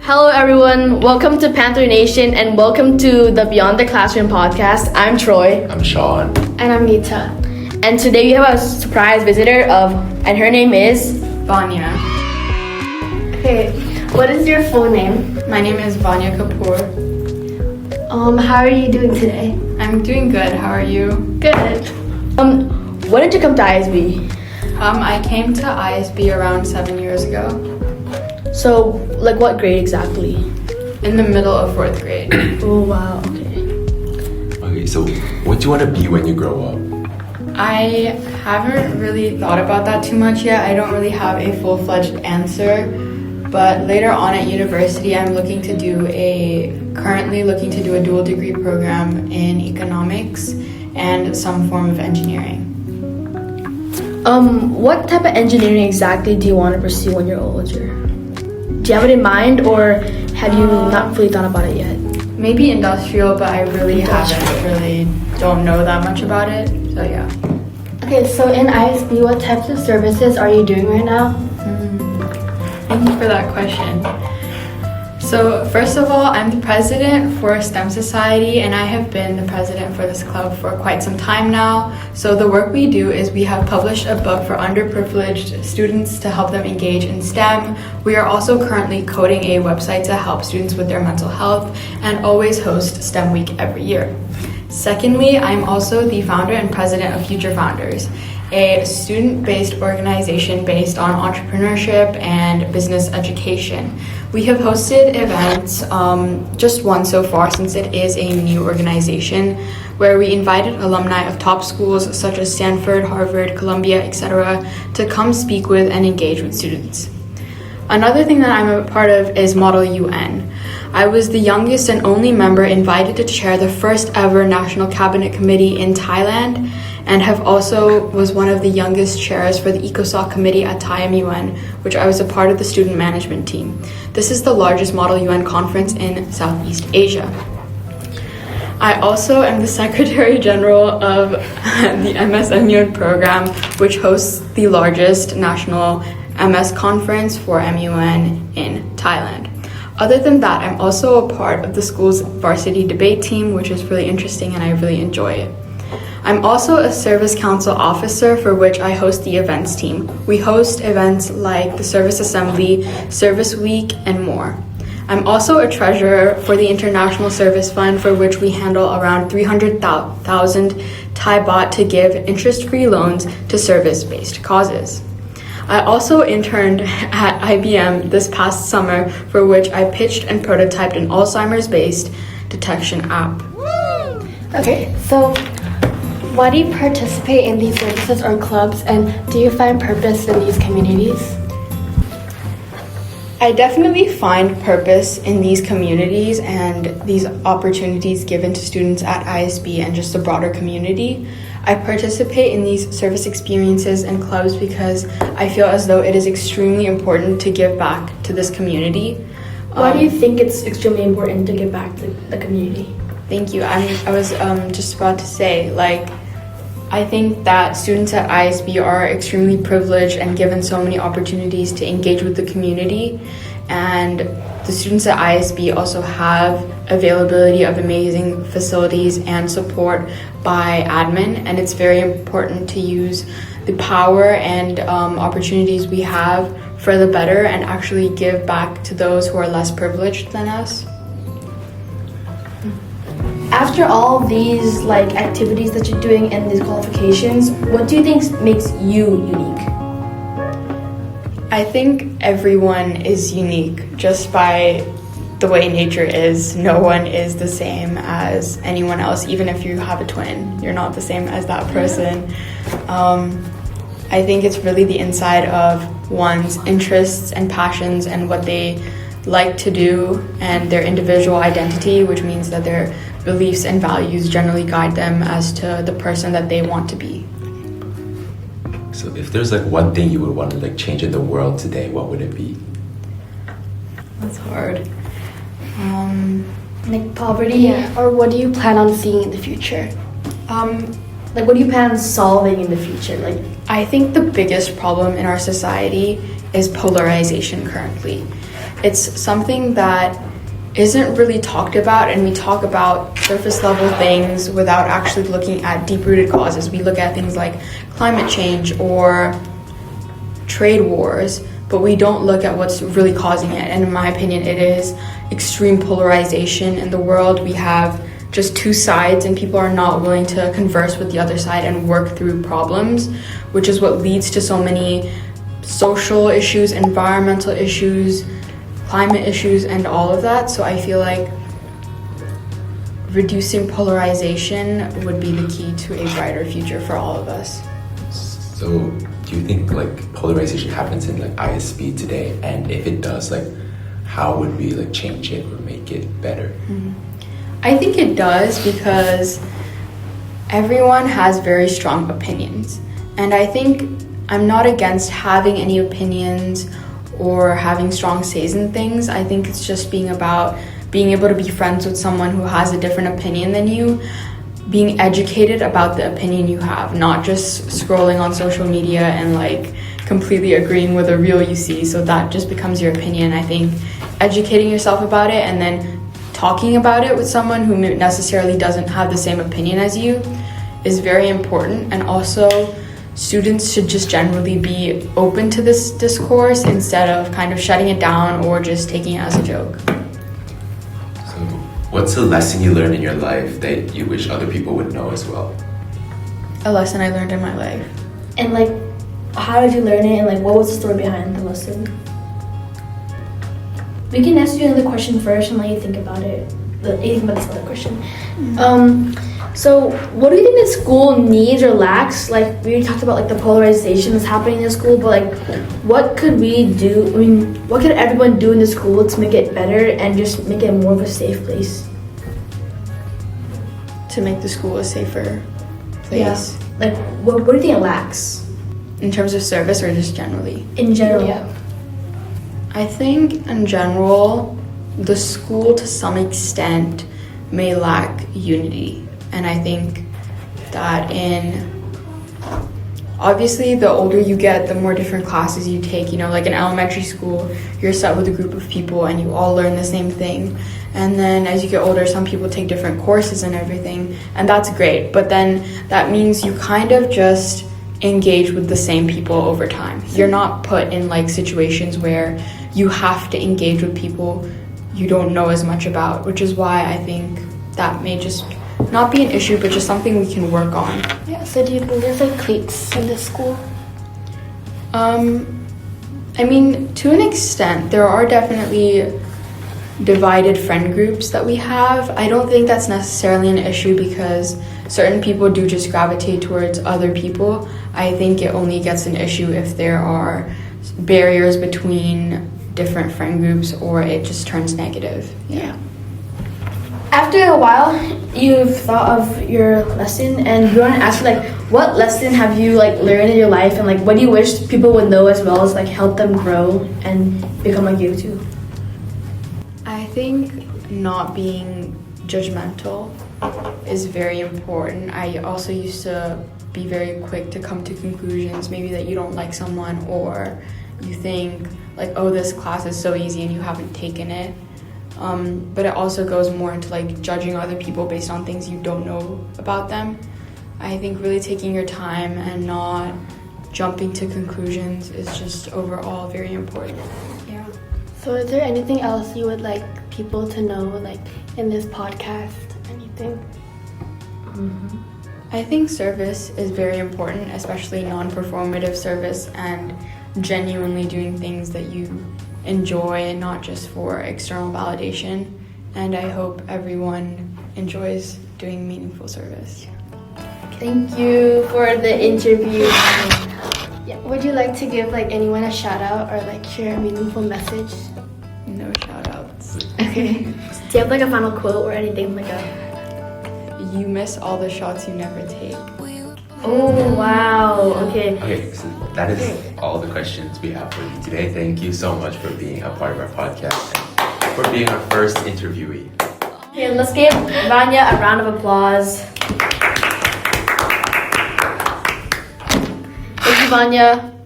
Hello everyone, welcome to Panther Nation and welcome to the Beyond the Classroom podcast. I'm Troy. I'm Sean. And I'm Nita. And today we have a surprise visitor and her name is Vanya. Okay, what is your full name? My name is Vanya Kapoor. How are you doing today? I'm doing good. How are you? Good. When did you come to ISB? I came to ISB around 7 years ago, So, like what grade exactly? in the middle of 4th grade. Oh wow, okay. Okay, so what do you want to be when you grow up? I haven't really thought about that too much yet. I don't really have a full-fledged answer, but later on at university, I'm currently looking to do a dual degree program in economics and some form of engineering. What type of engineering exactly do you want to pursue when you're older? Do you have it in mind or have you not really thought about it yet? Maybe industrial, but I really don't know that much about it. So yeah. Okay, so in ISB, what types of services are you doing right now? Thank you for that question. So first of all, I'm the president for STEM Society, and I have been the president for this club for quite some time now. So the work we do is we have published a book for underprivileged students to help them engage in STEM. We are also currently coding a website to help students with their mental health and always host STEM Week every year. Secondly, I'm also the founder and president of Future Founders, a student-based organization based on entrepreneurship and business education. We have hosted events, just one so far since it is a new organization, where we invited alumni of top schools such as Stanford, Harvard, Columbia, etc. to come speak with and engage with students. Another thing that I'm a part of is Model UN. I was the youngest and only member invited to chair the first ever National Cabinet Committee in Thailand, and was one of the youngest chairs for the ECOSOC committee at Thai MUN, which I was a part of the student management team. This is the largest Model UN conference in Southeast Asia. I also am the Secretary General of the MS MUN program, which hosts the largest national MS conference for MUN in Thailand. Other than that, I'm also a part of the school's varsity debate team, which is really interesting and I really enjoy it. I'm also a Service Council officer for which I host the events team. We host events like the Service Assembly, Service Week, and more. I'm also a treasurer for the International Service Fund, for which we handle around 300,000 Thai baht to give interest-free loans to service-based causes. I also interned at IBM this past summer, for which I pitched and prototyped an Alzheimer's-based detection app. Okay, so why do you participate in these services or clubs, and do you find purpose in these communities? I definitely find purpose in these communities and these opportunities given to students at ISB and just the broader community. I participate in these service experiences and clubs because I feel as though it is extremely important to give back to this community. Why do you think it's extremely important to give back to the community? Thank you. I was just about to say, I think that students at ISB are extremely privileged and given so many opportunities to engage with the community, and the students at ISB also have availability of amazing facilities and support by admin, and it's very important to use the power and opportunities we have for the better and actually give back to those who are less privileged than us. After all these activities that you're doing and these qualifications, what do you think makes you unique? I think everyone is unique just by the way nature is. No one is the same as anyone else. Even if you have a twin, you're not the same as that person. I think it's really the inside of one's interests and passions and what they like to do and their individual identity, which means that their beliefs and values generally guide them as to the person that they want to be. So if there's one thing you would want to change in the world today, what would it be? That's hard. Poverty, or what do you plan on seeing in the future? What do you plan on solving in the future? I think the biggest problem in our society is polarization currently. It's something that isn't really talked about, and we talk about surface level things without actually looking at deep-rooted causes. We look at things like climate change or trade wars, but we don't look at what's really causing it. And in my opinion, it is extreme polarization in the world. We have just two sides, and people are not willing to converse with the other side and work through problems, which is what leads to so many social issues, environmental issues, climate issues, and all of that. So I feel like reducing polarization would be the key to a brighter future for all of us. So do you think like polarization happens in like ISB today? And if it does, like how would we like change it or make it better? I think it does, because everyone has very strong opinions. And I think I'm not against having any opinions or having strong says in things. I think it's just being about being able to be friends with someone who has a different opinion than you, being educated about the opinion you have, not just scrolling on social media and like completely agreeing with a reel you see, so that just becomes your opinion. I think educating yourself about it and then talking about it with someone who necessarily doesn't have the same opinion as you is very important. And also, students should just generally be open to this discourse instead of kind of shutting it down or just taking it as a joke. So what's a lesson you learned in your life that you wish other people would know as well? A lesson I learned in my life. And like, how did you learn it, and like what was the story behind the lesson? We can ask you another question first and let you think about it. You think about this other question. So what do you think the school needs or lacks? Like we talked about like the polarization that's happening in the school, but like what could we do? I mean, what could everyone do in the school to make it better and just make it more of a safe place? To make the school a safer place. Yeah. Like what do you think it lacks? In terms of service or just generally? In general. Yeah. I think in general, the school to some extent may lack unity. And I think that obviously the older you get, the more different classes you take. You know, like in elementary school, you're set with a group of people and you all learn the same thing. And then as you get older, some people take different courses and everything, and that's great. But then that means you kind of just engage with the same people over time. You're not put in like situations where you have to engage with people you don't know as much about, which is why I think that may just not be an issue, but just something we can work on. Yeah, so do you think there's like cliques in the school? I mean, to an extent, there are definitely divided friend groups that we have. I don't think that's necessarily an issue because certain people do just gravitate towards other people. I think it only gets an issue if there are barriers between different friend groups or it just turns negative. Yeah. After a while, you've thought of your lesson, and we want to ask you, like, what lesson have you like learned in your life, and like what do you wish people would know as well as like help them grow and become like you too? I think not being judgmental is very important. I also used to be very quick to come to conclusions, maybe that you don't like someone or you think like, oh, this class is so easy and you haven't taken it. But it also goes more into like judging other people based on things you don't know about them. I think really taking your time and not jumping to conclusions is just overall very important. Yeah. So is there anything else you would like people to know, like in this podcast, anything? I think service is very important, especially non-performative service and genuinely doing things that you enjoy and not just for external validation. And I hope everyone enjoys doing meaningful service. Thank you for the interview. Yeah. Would you like to give like anyone a shout out or like share a meaningful message? No shout-outs. Okay. Do you have like a final quote or anything like a? You miss all the shots you never take. Oh wow. Okay. Okay, so that is all the questions we have for you today. Thank you so much for being a part of our podcast and for being our first interviewee. Okay, let's give Vanya a round of applause. Thank you Vanya.